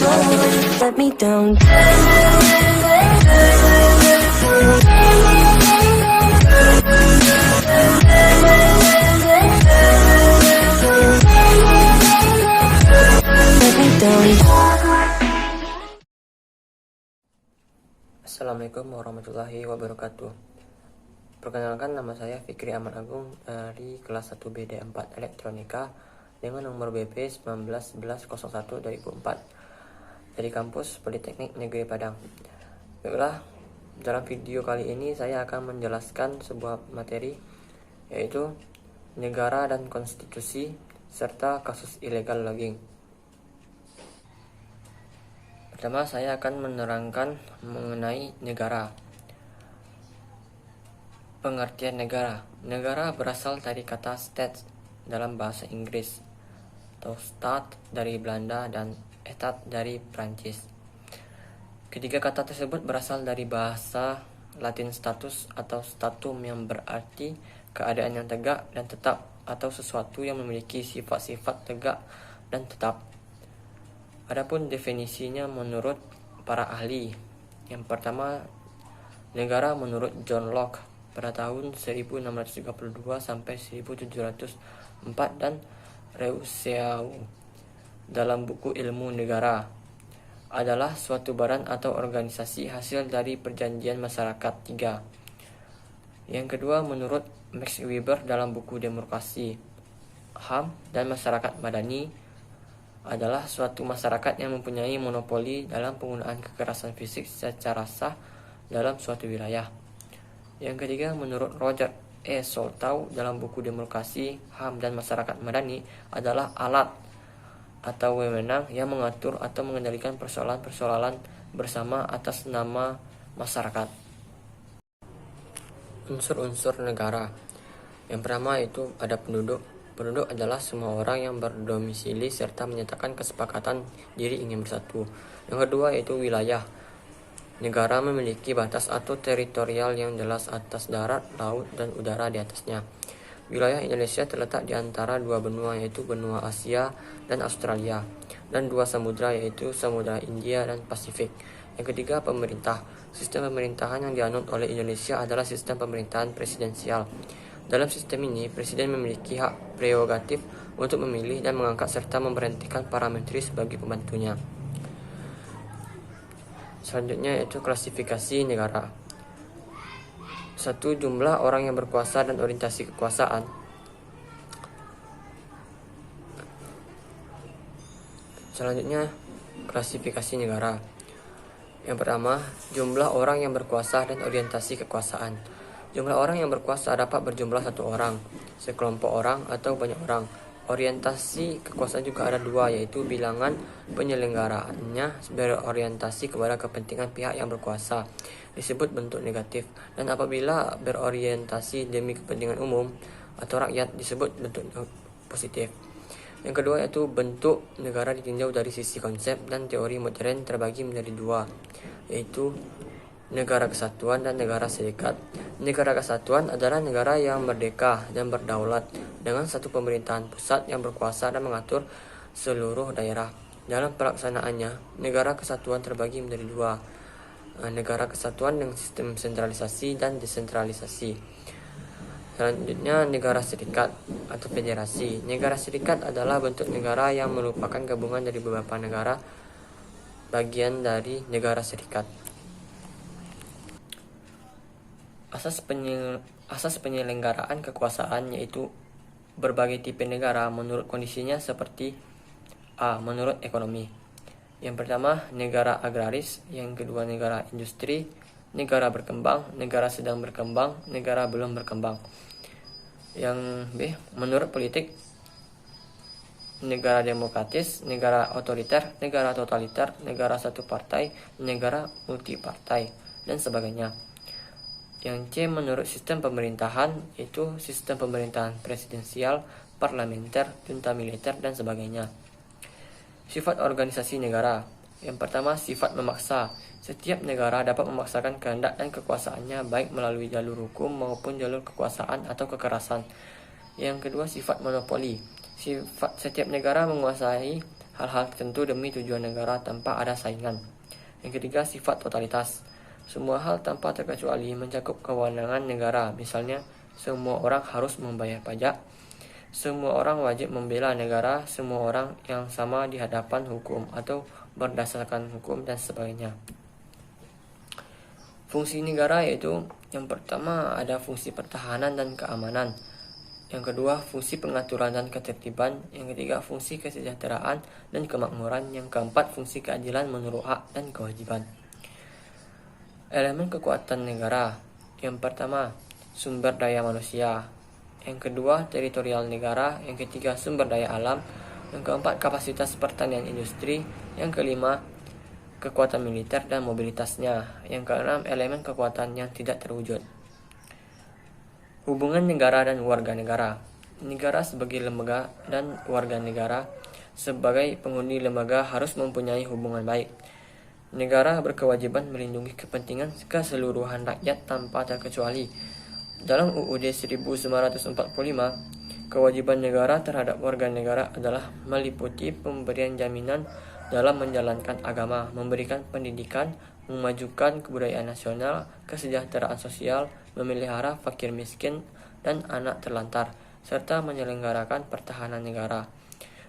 let me down. Let me down. Assalamualaikum warahmatullahi wabarakatuh. Perkenalkan, nama saya Fikri Ahmad Agung dari kelas 1B D4 Elektronika dengan nomor BP 191101-2004 dari kampus Politeknik Negeri Padang. Baiklah, dalam video kali ini saya akan menjelaskan sebuah materi, yaitu negara dan konstitusi serta kasus illegal logging. Pertama, saya akan menerangkan mengenai negara. Pengertian negara. Negara berasal dari kata state dalam bahasa Inggris, atau stat dari Belanda dan etat dari Prancis. Ketiga kata tersebut berasal dari bahasa Latin status atau statum, yang berarti keadaan yang tegak dan tetap atau sesuatu yang memiliki sifat-sifat tegak dan tetap. Adapun definisinya menurut para ahli. Yang pertama, negara menurut John Locke pada tahun 1632 sampai 1704 dan Rousseau dalam buku Ilmu Negara adalah suatu badan atau organisasi hasil dari perjanjian masyarakat tiga. Yang kedua, menurut Max Weber dalam buku Demokrasi, HAM dan Masyarakat Madani adalah suatu masyarakat yang mempunyai monopoli dalam penggunaan kekerasan fisik secara sah dalam suatu wilayah. Yang ketiga, menurut Roger E. Soltau dalam buku Demokrasi, HAM dan Masyarakat Madani adalah alat atau wewenang yang mengatur atau mengendalikan persoalan-persoalan bersama atas nama masyarakat. Unsur-unsur negara. Yang pertama itu ada penduduk. Penduduk adalah semua orang yang berdomisili serta menyatakan kesepakatan diri ingin bersatu. Yang kedua yaitu wilayah. Negara memiliki batas atau teritorial yang jelas atas darat, laut, dan udara di atasnya. Wilayah Indonesia terletak di antara dua benua, yaitu benua Asia dan Australia, dan dua samudra, yaitu Samudra India dan Pasifik. Yang ketiga, pemerintah. Sistem pemerintahan yang dianut oleh Indonesia adalah sistem pemerintahan presidensial. Dalam sistem ini, presiden memiliki hak prerogatif untuk memilih dan mengangkat serta memberhentikan para menteri sebagai pembantunya. Selanjutnya yaitu klasifikasi negara. 1. Jumlah orang yang berkuasa dan orientasi kekuasaan. Selanjutnya, klasifikasi negara. Yang pertama, jumlah orang yang berkuasa dan orientasi kekuasaan. Jumlah orang yang berkuasa dapat berjumlah satu orang, sekelompok orang, atau banyak orang. Orientasi kekuasaan juga ada dua, yaitu bilangan penyelenggaraannya berorientasi kepada kepentingan pihak yang berkuasa, disebut bentuk negatif, dan apabila berorientasi demi kepentingan umum atau rakyat, disebut bentuk positif. Yang kedua yaitu bentuk negara ditinjau dari sisi konsep dan teori modern terbagi menjadi dua, yaitu negara kesatuan dan negara serikat. Negara kesatuan adalah negara yang merdeka dan berdaulat dengan satu pemerintahan pusat yang berkuasa dan mengatur seluruh daerah. Dalam pelaksanaannya, negara kesatuan terbagi menjadi dua, negara kesatuan dengan sistem sentralisasi dan desentralisasi. Selanjutnya, negara serikat atau federasi. Negara serikat adalah bentuk negara yang merupakan gabungan dari beberapa negara bagian dari negara serikat. Asas penyelenggaraan kekuasaan yaitu berbagai tipe negara menurut kondisinya seperti A. Menurut ekonomi. Yang pertama, negara agraris. Yang kedua, negara industri. Negara berkembang, negara sedang berkembang, negara belum berkembang. Yang B. Menurut politik, negara demokratis, negara otoriter, negara totaliter, negara satu partai, negara multipartai, dan sebagainya. Yang C. Menurut sistem pemerintahan, yaitu sistem pemerintahan presidensial, parlementer, junta militer, dan sebagainya. Sifat organisasi negara. Yang pertama, sifat memaksa. Setiap negara dapat memaksakan kehendak dan kekuasaannya baik melalui jalur hukum maupun jalur kekuasaan atau kekerasan. Yang kedua, sifat monopoli. Setiap negara menguasai hal-hal tertentu demi tujuan negara tanpa ada saingan. Yang ketiga, sifat totalitas. Semua hal tanpa terkecuali mencakup kewenangan negara. Misalnya, semua orang harus membayar pajak, semua orang wajib membela negara, semua orang yang sama di hadapan hukum atau berdasarkan hukum, dan sebagainya. Fungsi negara yaitu yang pertama ada fungsi pertahanan dan keamanan. Yang kedua, fungsi pengaturan dan ketertiban. Yang ketiga, fungsi kesejahteraan dan kemakmuran. Yang keempat, fungsi keadilan menurut hak dan kewajiban. Elemen kekuatan negara. Yang pertama, sumber daya manusia. Yang kedua, teritorial negara. Yang ketiga, sumber daya alam. Yang keempat, kapasitas pertanian industri. Yang kelima, kekuatan militer dan mobilitasnya. Yang keenam, elemen kekuatan yang tidak terwujud. Hubungan negara dan warga negara. Negara sebagai lembaga dan warga negara sebagai penghuni lembaga harus mempunyai hubungan baik. Negara berkewajiban melindungi kepentingan keseluruhan rakyat tanpa terkecuali. Dalam UUD 1945, kewajiban negara terhadap warga negara adalah meliputi pemberian jaminan dalam menjalankan agama, memberikan pendidikan, memajukan kebudayaan nasional, kesejahteraan sosial, memelihara fakir miskin dan anak terlantar, serta menyelenggarakan pertahanan negara.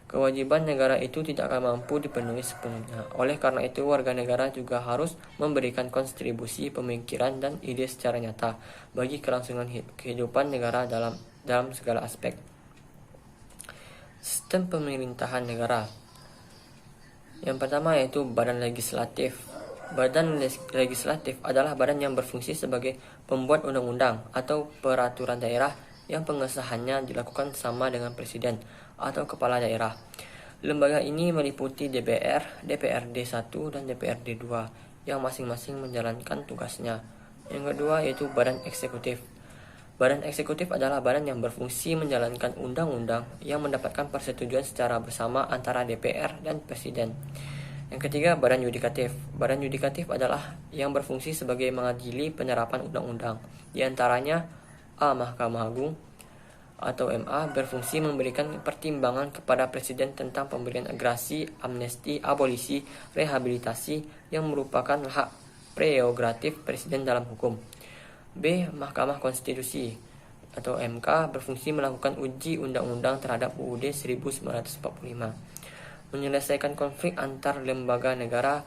Kewajiban negara itu tidak akan mampu dipenuhi sepenuhnya. Oleh karena itu, warga negara juga harus memberikan kontribusi pemikiran dan ide secara nyata bagi kelangsungan kehidupan negara dalam segala aspek. Sistem pemerintahan negara. Yang pertama yaitu badan legislatif. Badan legislatif adalah badan yang berfungsi sebagai pembuat undang-undang atau peraturan daerah yang pengesahannya dilakukan sama dengan presiden atau kepala daerah. Lembaga ini meliputi DPR, DPRD 1 dan DPRD 2 yang masing-masing menjalankan tugasnya. Yang kedua yaitu badan eksekutif. Badan eksekutif adalah badan yang berfungsi menjalankan undang-undang yang mendapatkan persetujuan secara bersama antara DPR dan presiden. Yang ketiga, badan yudikatif. Badan yudikatif adalah yang berfungsi sebagai mengadili penyerapan undang-undang. Di antaranya, A. Mahkamah Agung atau MA berfungsi memberikan pertimbangan kepada presiden tentang pemberian gerasi, amnesti, abolisi, rehabilitasi yang merupakan hak prerogatif presiden dalam hukum. B. Mahkamah Konstitusi atau MK berfungsi melakukan uji undang-undang terhadap UUD 1945. Menyelesaikan konflik antar lembaga negara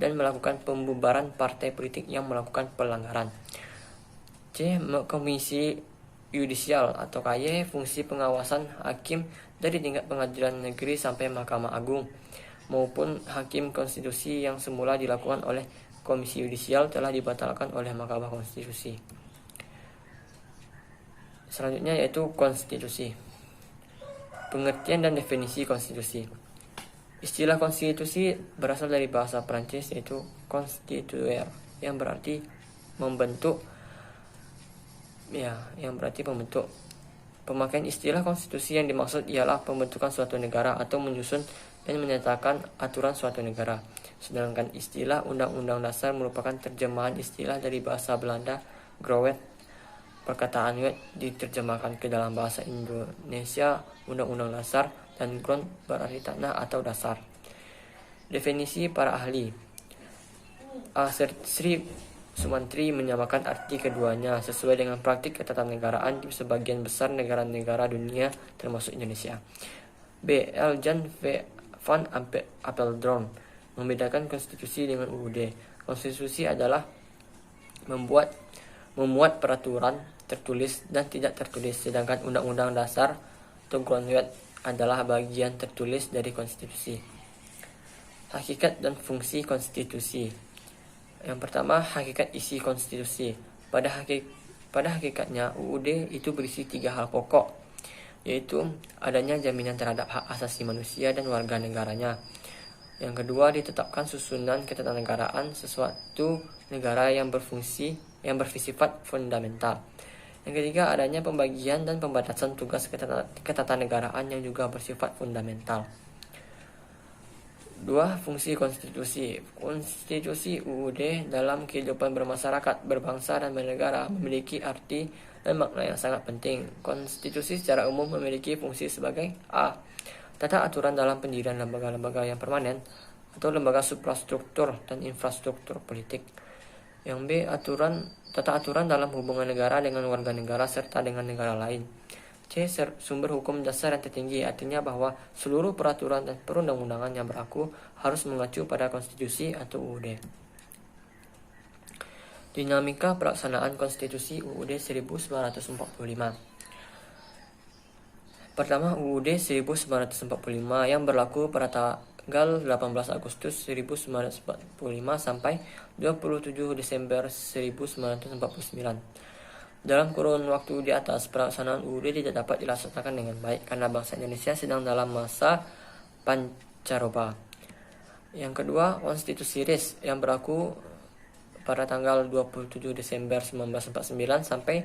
dan melakukan pembubaran partai politik yang melakukan pelanggaran. C. Komisi Yudisial atau KY fungsi pengawasan hakim dari tingkat pengadilan negeri sampai Mahkamah Agung maupun hakim konstitusi yang semula dilakukan oleh Komisi Yudisial telah dibatalkan oleh Mahkamah Konstitusi. Selanjutnya yaitu konstitusi. Pengertian dan definisi konstitusi. Istilah konstitusi berasal dari bahasa Prancis yaitu constituer yang berarti membentuk. Pemakaian istilah konstitusi yang dimaksud ialah pembentukan suatu negara atau menyusun dan menyatakan aturan suatu negara. Sedangkan istilah undang-undang dasar merupakan terjemahan istilah dari bahasa Belanda grondwet. Perkataan wet diterjemahkan ke dalam bahasa Indonesia undang-undang dasar dan grond berarti tanah atau dasar. Definisi para ahli. Sri Sumantri menyamakan arti keduanya sesuai dengan praktik ketatanegaraan di sebagian besar negara-negara dunia termasuk Indonesia. B. L. Jan V. van Apeldoorn membedakan konstitusi dengan UUD. Konstitusi adalah memuat peraturan tertulis dan tidak tertulis, sedangkan undang-undang dasar atau grondwet adalah bagian tertulis dari konstitusi. Hakikat dan fungsi konstitusi. Yang pertama, hakikat isi konstitusi. Pada hakikatnya, UUD itu berisi 3 hal pokok, yaitu adanya jaminan terhadap hak asasi manusia dan warga negaranya. Yang kedua, ditetapkan susunan ketatanegaraan sesuatu negara yang bersifat fundamental. Yang ketiga, adanya pembagian dan pembatasan tugas ketatanegaraan yang juga bersifat fundamental. 2. Fungsi konstitusi. Konstitusi UUD dalam kehidupan bermasyarakat, berbangsa dan bernegara memiliki arti dan makna yang sangat penting. Konstitusi secara umum memiliki fungsi sebagai A. Tata aturan dalam pendirian lembaga-lembaga yang permanen atau lembaga suprastruktur dan infrastruktur politik. Yang B. Tata aturan dalam hubungan negara dengan warga negara serta dengan negara lain. C. Sumber hukum dasar yang tertinggi, artinya bahwa seluruh peraturan dan perundang-undangan yang berlaku harus mengacu pada konstitusi atau UUD. Dinamika pelaksanaan konstitusi UUD 1945. Pertama, UUD 1945 yang berlaku pada tanggal 18 Agustus 1945 sampai 27 Desember 1949. Dalam kurun waktu di atas, pelaksanaan UUD tidak dapat dilaksanakan dengan baik karena bangsa Indonesia sedang dalam masa pancaroba. Yang kedua, konstitusi RIS yang berlaku pada tanggal 27 Desember 1949 sampai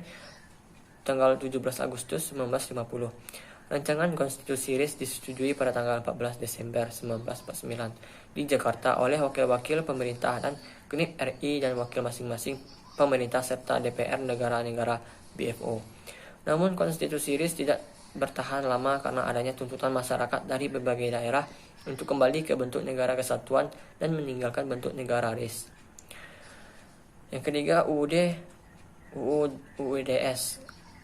tanggal 17 Agustus 1950. Rancangan konstitusi RIS disetujui pada tanggal 14 Desember 1949 di Jakarta oleh wakil-wakil pemerintah dan KNIP RI dan wakil masing-masing pemerintah serta DPR negara-negara BFO. Namun konstitusi RIS tidak bertahan lama karena adanya tuntutan masyarakat dari berbagai daerah untuk kembali ke bentuk negara kesatuan dan meninggalkan bentuk negara RIS. Yang ketiga, UUDS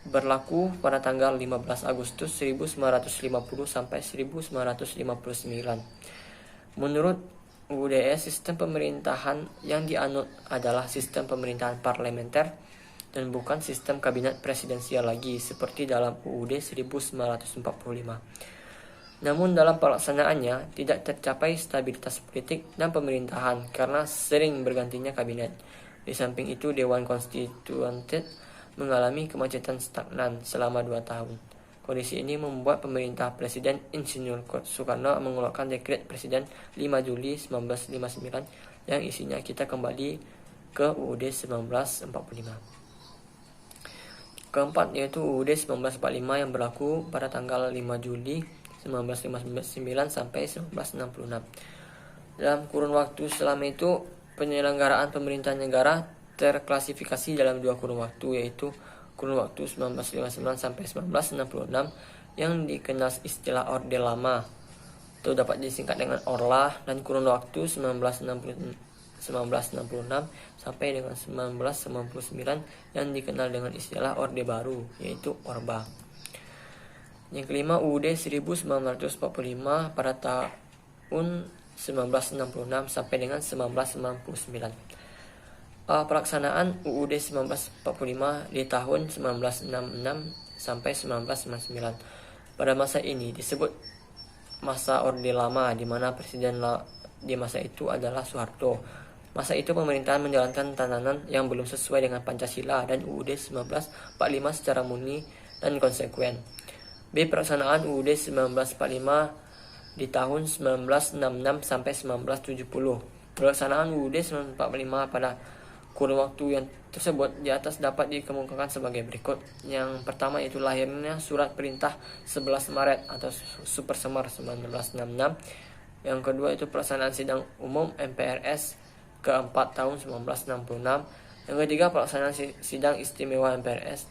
berlaku pada tanggal 15 Agustus 1950 sampai 1959. Menurut UUDS, sistem pemerintahan yang dianut adalah sistem pemerintahan parlementer dan bukan sistem kabinet presidensial lagi seperti dalam UUD 1945. Namun dalam pelaksanaannya tidak tercapai stabilitas politik dan pemerintahan karena sering bergantinya kabinet. Di samping itu, Dewan Konstituante mengalami kemacetan stagnan selama 2 tahun. Kondisi ini membuat pemerintah Presiden Insinyur Soekarno mengeluarkan dekret Presiden 5 Juli 1959 yang isinya kita kembali ke UUD 1945. Keempat, yaitu UUD 1945 yang berlaku pada tanggal 5 Juli 1959 sampai 1966. Dalam kurun waktu selama itu, penyelenggaraan pemerintahan negara terklasifikasi dalam 2 kurun waktu, yaitu kurun waktu 1959 sampai 1966 yang dikenal istilah Orde Lama atau dapat disingkat dengan Orla, dan kurun waktu 1966 sampai dengan 1999 yang dikenal dengan istilah Orde Baru, yaitu Orba. Yang kelima, UUD 1945 pada tahun 1966 sampai dengan 1999. Pelaksanaan UUD 1945 di tahun 1966 sampai 1999. Pada masa ini disebut masa Orde Lama, di mana presiden di masa itu adalah Soeharto. Masa itu pemerintahan menjalankan tatanan yang belum sesuai dengan Pancasila dan UUD 1945 secara murni dan konsekuen. B. Pelaksanaan UUD 1945 di tahun 1966 sampai 1970. Pelaksanaan UUD 1945 pada kurun waktu yang tersebut di atas dapat dikemukakan sebagai berikut. Yang pertama yaitu lahirnya Surat Perintah 11 Maret atau Super Semar 1966. Yang kedua itu pelaksanaan Sidang Umum MPRS keempat tahun 1966. Yang ketiga pelaksanaan Sidang Istimewa MPRS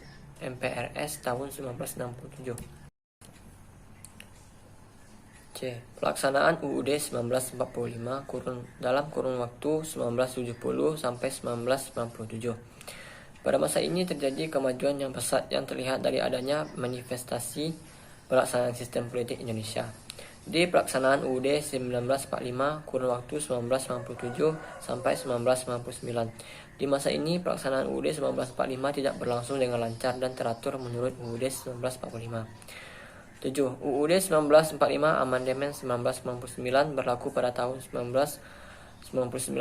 tahun 1967. C. Pelaksanaan UUD 1945 dalam kurun waktu 1970 sampai 1997. Pada masa ini terjadi kemajuan yang pesat yang terlihat dari adanya manifestasi pelaksanaan sistem politik Indonesia. Di pelaksanaan UUD 1945 kurun waktu 1997 sampai 1999. Di masa ini pelaksanaan UUD 1945 tidak berlangsung dengan lancar dan teratur menurut UUD 1945. 7. UUD 1945 Amandemen 1999 berlaku pada tahun 1999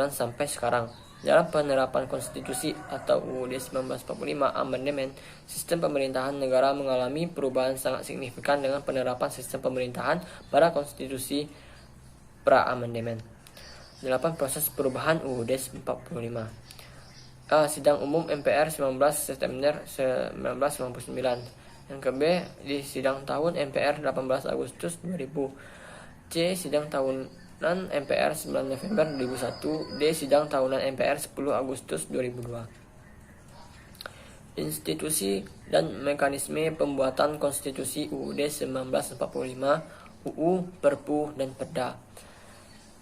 sampai sekarang. Dalam penerapan konstitusi atau UUD 1945 Amandemen, sistem pemerintahan negara mengalami perubahan sangat signifikan dengan penerapan sistem pemerintahan pada konstitusi pra-amandemen. 8. Proses perubahan UUD 1945. A. Sidang Umum MPR 19 September 1999. Yang ke B, di sidang tahun MPR 18 Agustus 2000. C. Sidang tahunan MPR 9 November 2001. D. Sidang tahunan MPR 10 Agustus 2002. Institusi dan mekanisme pembuatan konstitusi UUD 1945. UU, Perpu, dan Perda.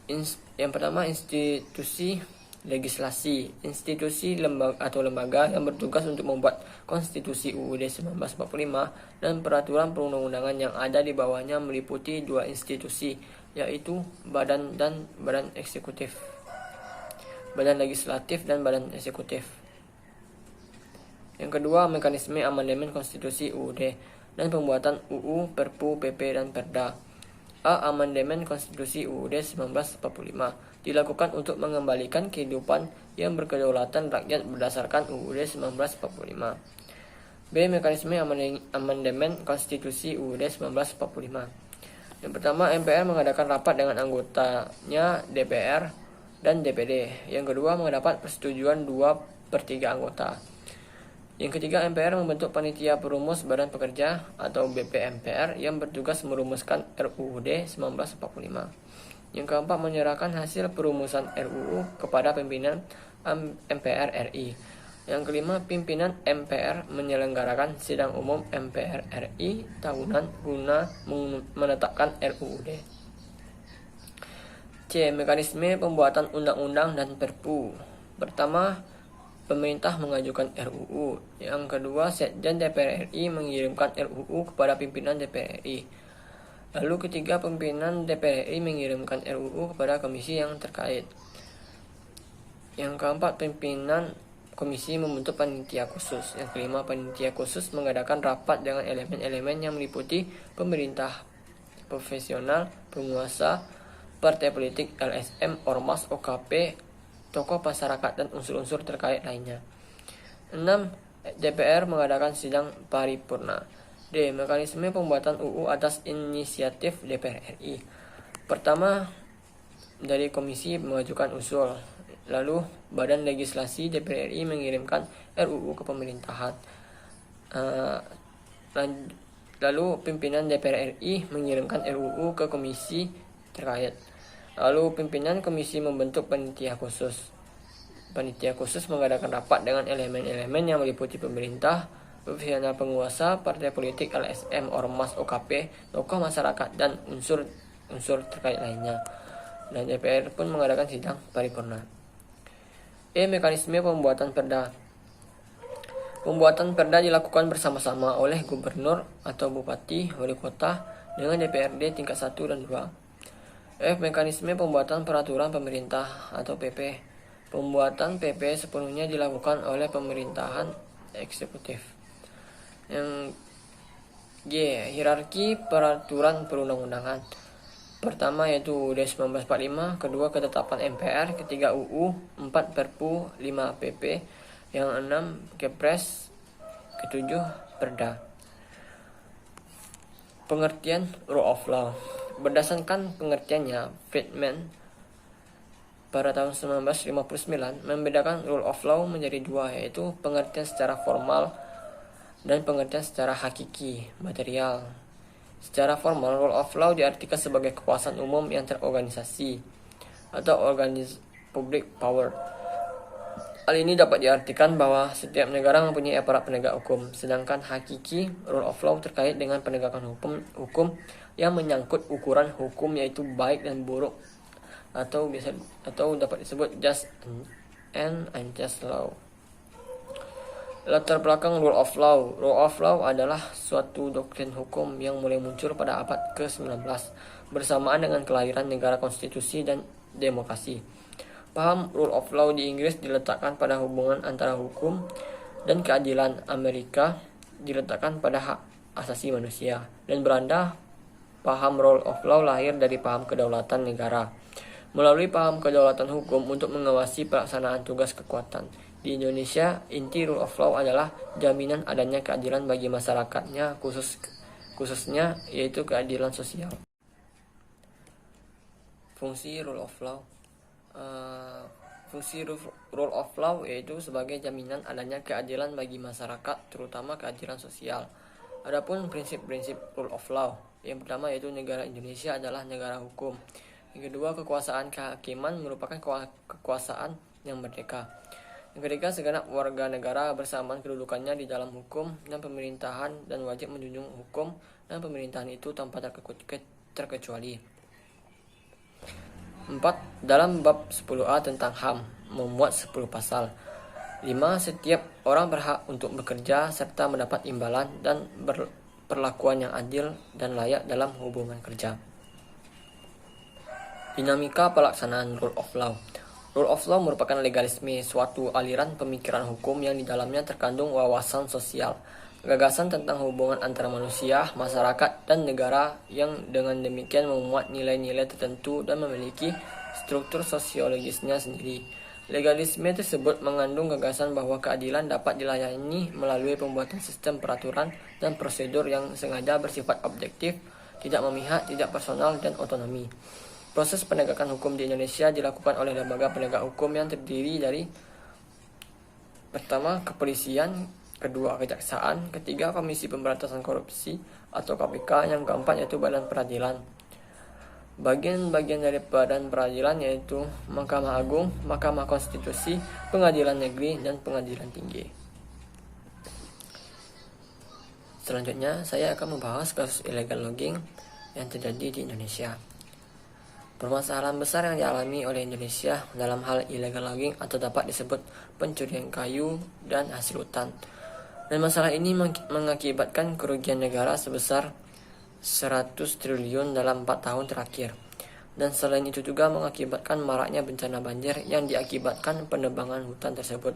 Yang pertama, institusi legislasi. Institusi lembaga yang bertugas untuk membuat konstitusi UUD 1945 dan peraturan perundang-undangan yang ada di bawahnya meliputi dua institusi, yaitu badan eksekutif. Badan legislatif dan badan eksekutif. Yang kedua, mekanisme amandemen konstitusi UUD dan pembuatan UU, Perpu, PP, dan Perda. A. Amandemen konstitusi UUD 1945 dilakukan untuk mengembalikan kehidupan yang berkedaulatan rakyat berdasarkan UUD 1945. B. Mekanisme amandemen konstitusi UUD 1945. Yang pertama, MPR mengadakan rapat dengan anggotanya DPR dan DPD. Yang kedua, mendapat persetujuan 2/3 anggota. Yang ketiga, MPR membentuk panitia perumus Badan Pekerja atau BPMPR yang bertugas merumuskan RUUD 1945. Yang keempat, menyerahkan hasil perumusan RUU kepada pimpinan MPR RI. Yang kelima, pimpinan MPR menyelenggarakan sidang umum MPR RI tahunan guna menetapkan RUUD. C. Mekanisme pembuatan undang-undang dan perpu. Pertama, pemerintah mengajukan RUU. Yang kedua, Sekjen DPR RI mengirimkan RUU kepada pimpinan DPR RI. Lalu ketiga, pimpinan DPR RI mengirimkan RUU kepada komisi yang terkait. Yang keempat, pimpinan komisi membentuk panitia khusus. Yang kelima, panitia khusus mengadakan rapat dengan elemen-elemen yang meliputi pemerintah, profesional, penguasa, partai politik, LSM, Ormas, OKP, tokoh masyarakat, dan unsur-unsur terkait lainnya. 6. DPR mengadakan sidang paripurna. D. Mekanisme pembuatan UU atas inisiatif DPR RI. Pertama, dari komisi mengajukan usul. Lalu, Badan Legislasi DPR RI mengirimkan RUU ke pemerintahan. Lalu, pimpinan DPR RI mengirimkan RUU ke komisi terkait. Lalu, pimpinan komisi membentuk panitia khusus. Panitia khusus mengadakan rapat dengan elemen-elemen yang meliputi pemerintah, profesional, penguasa, partai politik, LSM, Ormas, OKP, tokoh masyarakat, dan unsur terkait lainnya. Dan DPR pun mengadakan sidang paripurna. E. Mekanisme pembuatan perda. Pembuatan perda dilakukan bersama-sama oleh gubernur atau bupati, wali kota, dengan DPRD tingkat 1 dan 2. F. Mekanisme pembuatan peraturan pemerintah atau PP. Pembuatan PP sepenuhnya dilakukan oleh pemerintahan eksekutif. Yang G. Hierarki peraturan perundang-undangan. Pertama yaitu UUD 1945, kedua ketetapan MPR, ketiga UU, 4 Perpu, 5 PP, yang 6 Kepres, ketujuh Perda. Pengertian rule of law. Berdasarkan pengertiannya, Friedman pada tahun 1959 membedakan rule of law menjadi dua, yaitu pengertian secara formal dan pengertian secara hakiki, material. Secara formal, rule of law diartikan sebagai kekuasaan umum yang terorganisasi atau public power. Hal ini dapat diartikan bahwa setiap negara mempunyai aparat penegak hukum, sedangkan hakiki rule of law terkait dengan penegakan hukum yang menyangkut ukuran hukum, yaitu baik dan buruk, atau dapat disebut just and unjust law. Latar belakang rule of law. Rule of law adalah suatu doktrin hukum yang mulai muncul pada abad ke-19 bersamaan dengan kelahiran negara konstitusi dan demokrasi. Paham rule of law di Inggris diletakkan pada hubungan antara hukum dan keadilan. Amerika diletakkan pada hak asasi manusia. Dan Belanda, paham rule of law lahir dari paham kedaulatan negara melalui paham kedaulatan hukum untuk mengawasi pelaksanaan tugas kekuatan. Di Indonesia, inti rule of law adalah jaminan adanya keadilan bagi masyarakatnya, khususnya yaitu keadilan sosial. Fungsi rule of law. Fungsi rule of law yaitu sebagai jaminan adanya keadilan bagi masyarakat, terutama keadilan sosial. Adapun prinsip-prinsip rule of law, yang pertama yaitu negara Indonesia adalah negara hukum. Yang kedua, kekuasaan kehakiman merupakan kekuasaan yang merdeka. Yang ketiga, segenap warga negara bersamaan kedudukannya di dalam hukum dan pemerintahan dan wajib menjunjung hukum dan pemerintahan itu tanpa terkecuali. 4. Dalam bab 10A tentang HAM memuat 10 pasal. 5. Setiap orang berhak untuk bekerja serta mendapat imbalan dan perlakuan yang adil dan layak dalam hubungan kerja. Dinamika pelaksanaan Rule of Law. Rule of Law merupakan legalisme, suatu aliran pemikiran hukum yang di dalamnya terkandung wawasan sosial, gagasan tentang hubungan antara manusia, masyarakat, dan negara yang dengan demikian memuat nilai-nilai tertentu dan memiliki struktur sosiologisnya sendiri. Legalisme tersebut mengandung gagasan bahwa keadilan dapat dilayani melalui pembuatan sistem peraturan dan prosedur yang sengaja bersifat objektif, tidak memihak, tidak personal, dan otonomi. Proses penegakan hukum di Indonesia dilakukan oleh lembaga penegak hukum yang terdiri dari pertama, kepolisian, kedua, kejaksaan, ketiga, Komisi Pemberantasan Korupsi atau KPK, yang keempat yaitu Badan Peradilan. Bagian-bagian dari Badan Peradilan yaitu Mahkamah Agung, Mahkamah Konstitusi, Pengadilan Negeri, dan Pengadilan Tinggi. Selanjutnya, saya akan membahas kasus illegal logging yang terjadi di Indonesia. Permasalahan besar yang dialami oleh Indonesia dalam hal illegal logging atau dapat disebut pencurian kayu dan hasil hutan. Dan masalah ini mengakibatkan kerugian negara sebesar 100 triliun dalam 4 tahun terakhir. Dan selain itu juga mengakibatkan maraknya bencana banjir yang diakibatkan penebangan hutan tersebut.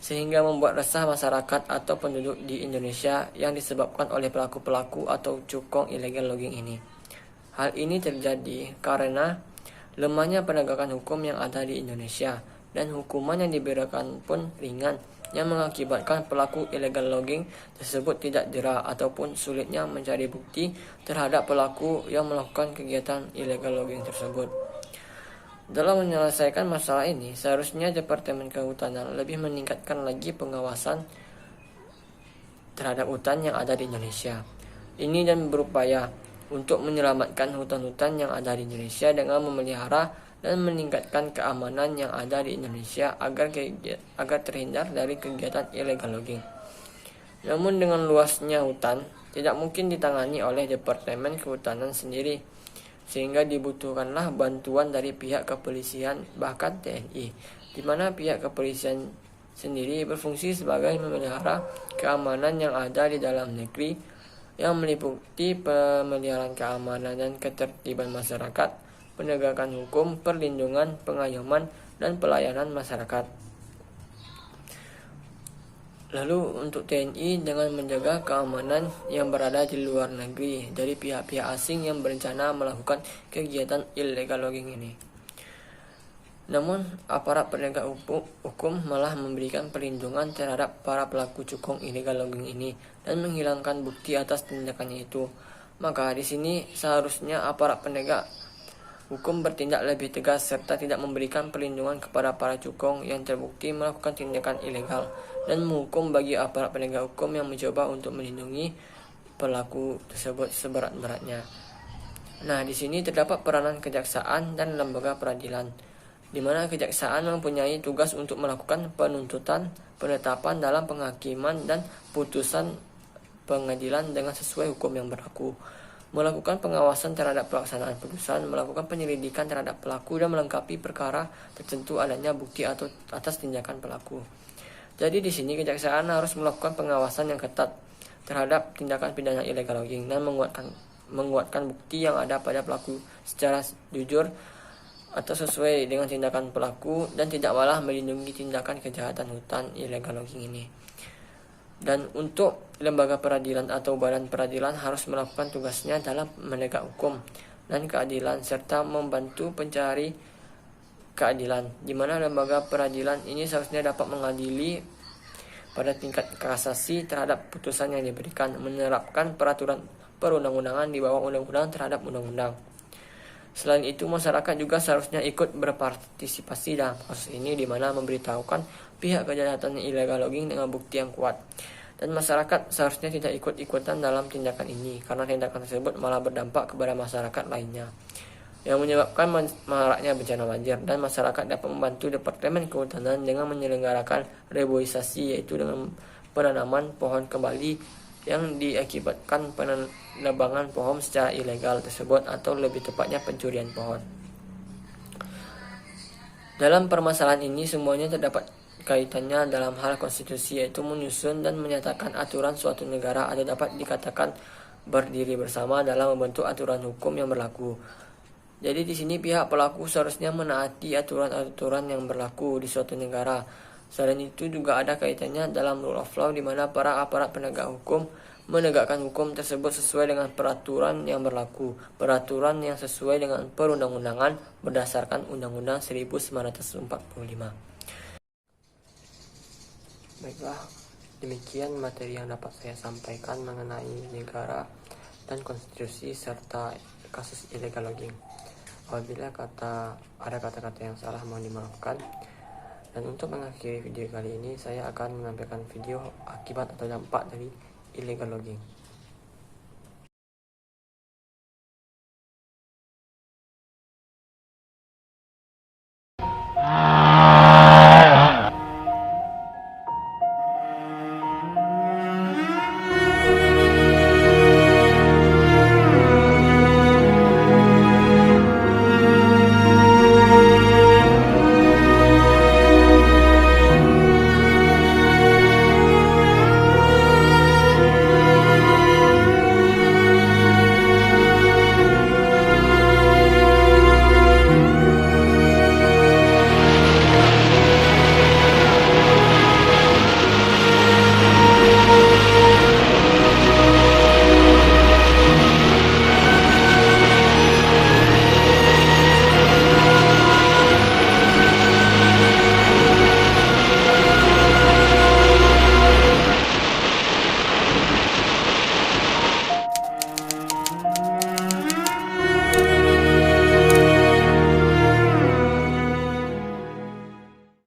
Sehingga membuat resah masyarakat atau penduduk di Indonesia yang disebabkan oleh pelaku-pelaku atau cukong illegal logging ini. Hal ini terjadi karena lemahnya penegakan hukum yang ada di Indonesia dan hukuman yang diberikan pun ringan yang mengakibatkan pelaku illegal logging tersebut tidak jera ataupun sulitnya mencari bukti terhadap pelaku yang melakukan kegiatan illegal logging tersebut. Dalam menyelesaikan masalah ini, seharusnya Departemen Kehutanan lebih meningkatkan lagi pengawasan terhadap hutan yang ada di Indonesia. Ini dan berupaya untuk menyelamatkan hutan-hutan yang ada di Indonesia dengan memelihara dan meningkatkan keamanan yang ada di Indonesia agar terhindar dari kegiatan illegal logging. Namun dengan luasnya hutan tidak mungkin ditangani oleh Departemen Kehutanan sendiri, sehingga dibutuhkanlah bantuan dari pihak kepolisian bahkan TNI, di mana pihak kepolisian sendiri berfungsi sebagai memelihara keamanan yang ada di dalam negeri yang meliputi pemeliharaan keamanan dan ketertiban masyarakat, penegakan hukum, perlindungan, pengayoman, dan pelayanan masyarakat. Lalu untuk TNI dengan menjaga keamanan yang berada di luar negeri dari pihak-pihak asing yang berencana melakukan kegiatan illegal logging ini. Namun, aparat penegak hukum malah memberikan perlindungan terhadap para pelaku cukong illegal logging ini dan menghilangkan bukti atas tindakannya itu. Maka di sini seharusnya aparat penegak hukum bertindak lebih tegas serta tidak memberikan perlindungan kepada para cukong yang terbukti melakukan tindakan ilegal dan menghukum bagi aparat penegak hukum yang mencoba untuk melindungi pelaku tersebut seberat-beratnya. Nah, di sini terdapat peranan kejaksaan dan lembaga peradilan, di mana kejaksaan mempunyai tugas untuk melakukan penuntutan, penetapan dalam penghakiman dan putusan pengadilan dengan sesuai hukum yang berlaku, melakukan pengawasan terhadap pelaksanaan putusan, melakukan penyelidikan terhadap pelaku dan melengkapi perkara tertentu adanya bukti atau atas tindakan pelaku. Jadi di sini kejaksaan harus melakukan pengawasan yang ketat terhadap tindakan pidana illegal logging dan menguatkan bukti yang ada pada pelaku secara jujur atau sesuai dengan tindakan pelaku dan tidak malah melindungi tindakan kejahatan hutan illegal logging ini. Dan untuk lembaga peradilan atau badan peradilan harus melakukan tugasnya dalam menegak hukum dan keadilan serta membantu pencari keadilan, di mana lembaga peradilan ini seharusnya dapat mengadili pada tingkat kasasi terhadap putusan yang diberikan, menerapkan peraturan perundang-undangan di bawah undang-undang terhadap undang-undang. Selain itu, masyarakat juga seharusnya ikut berpartisipasi dalam kasus ini, di mana memberitahukan pihak kejahatan illegal logging dengan bukti yang kuat. Dan masyarakat seharusnya tidak ikut-ikutan dalam tindakan ini, karena tindakan tersebut malah berdampak kepada masyarakat lainnya, yang menyebabkan maraknya bencana banjir. Dan masyarakat dapat membantu Departemen Kehutanan dengan menyelenggarakan reboisasi, yaitu dengan penanaman pohon kembali yang diakibatkan penebangan pohon secara ilegal tersebut, atau lebih tepatnya pencurian pohon. Dalam permasalahan ini semuanya terdapat kaitannya dalam hal konstitusi, yaitu menyusun dan menyatakan aturan suatu negara atau dapat dikatakan berdiri bersama dalam membentuk aturan hukum yang berlaku. Jadi di sini pihak pelaku seharusnya menaati aturan-aturan yang berlaku di suatu negara. Selain itu juga ada kaitannya dalam rule of law, di mana para aparat penegak hukum menegakkan hukum tersebut sesuai dengan peraturan yang berlaku, peraturan yang sesuai dengan perundang-undangan berdasarkan Undang-Undang 1945. Baiklah, demikian materi yang dapat saya sampaikan mengenai negara dan konstitusi serta kasus illegal logging. Apabila ada kata-kata yang salah, mohon dimaafkan. Dan untuk mengakhiri video kali ini, saya akan menampilkan video akibat atau dampak dari illegal logging.